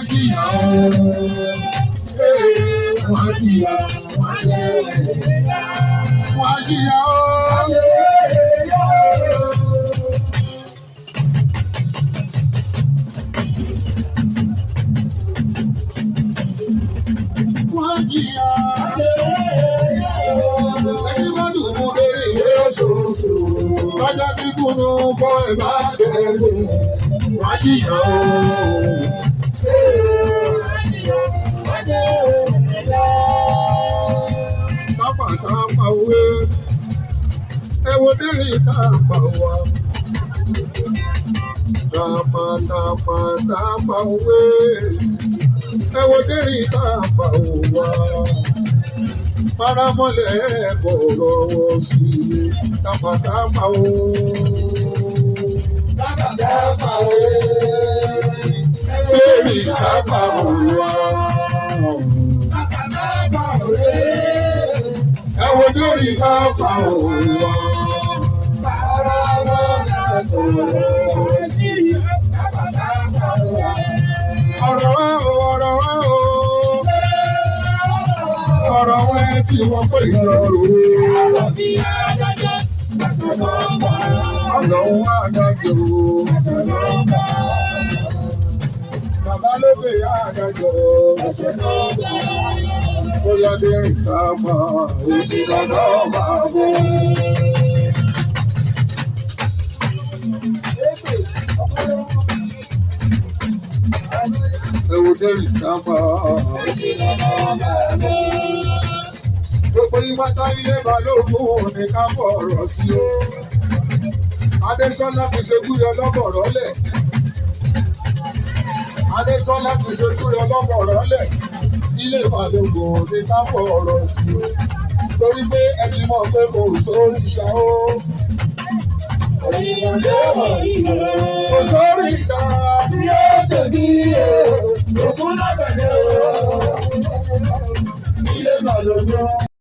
jìyà o. Wọ́n jìyà, wọ́n jìyà o. Wọ́n jìyà. Ẹni bá dùn mú lórí ìwé oṣooṣù. Lọ́jọ́ tí kùnú bọ́ ẹ̀ bá ṣẹlẹ̀. Wọ́n jìyà o. Tápà òwe, ẹ wo délé tápà wá. Tápà òwe, ẹ wo délé tápà wá. Paramọ́lẹ̀ kò lọ́wọ́ sí i, tápà o. Tápà òwe, délé tápà wá. Ẹ wo lórí pápá òun wá. Ọ̀rọ̀ wá o, ọ̀rọ̀ wá tí wọ́n pè lọ́rùn. Ọ̀rọ̀ wá adájọ́. Bàbá ló gbé adájọ́. Bóyá dẹ́rìn ká máa òtí lọ́dọ̀ máa bọ̀. Ewu dẹ́rìn ká máa òtí lọ́dọ̀ máa bọ̀. Gbogbo ìpátá ilé balógun ní ká fọ̀rọ̀ sí o. Adésọ́lá ti ṣe kúrò lọ́bọ̀rọ̀ lẹ̀. Adésọ́lá ti ṣe kúrò lọ́bọ̀rọ̀ lẹ̀. Ilé balógun ní ká fọ̀rọ̀ sí o. Torí pé ẹ ti mọ̀ pé kò sórí ìṣá o. Kò sórí ìṣá tí ó ṣe bí òkú lágbàdẹ o. Ilé balógun.